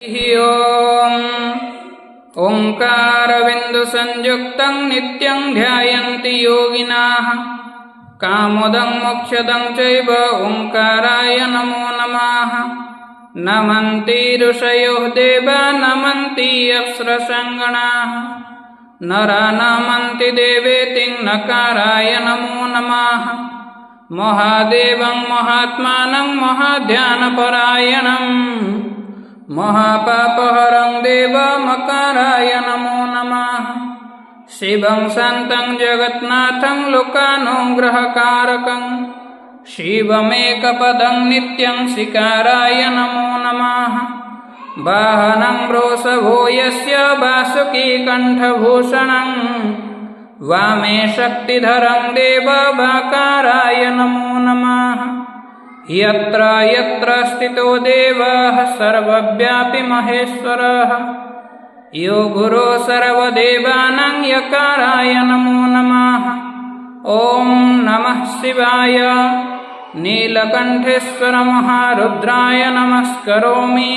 ॐ ओंकारबिन्दुसंयुक्तं नित्यं ध्यायन्ति योगिनः कामोदं मोक्षदं चैव ओंकाराय नमो नमः। नमन्ति ऋषयो देवा नमन्ति अप्सरसङ्गणाः नरा नमन्ति देवेतिं नकाराय नमो नमः। महादेवं महात्मानं महाध्यानपरायणं महापापहरं देवमकाराय नमो नमः। शिवं शान्तं जगन्नाथं लोकानुग्रहकारकं शिवमेकपदं नित्यं शिकाराय नमो नमः। वाहनं वृषभो यस्य वासुकीकण्ठभूषणं वामे शक्तिधरं देववाकाराय नमो नमः। यत्र यत्र स्थितो देवः सर्वव्यापी महेश्वरः यो गुरो सर्वदेवानां यकाराय नमो नमः। ॐ नमः शिवाय। नीलकण्ठेश्वर महारुद्राय नमस्करोमि।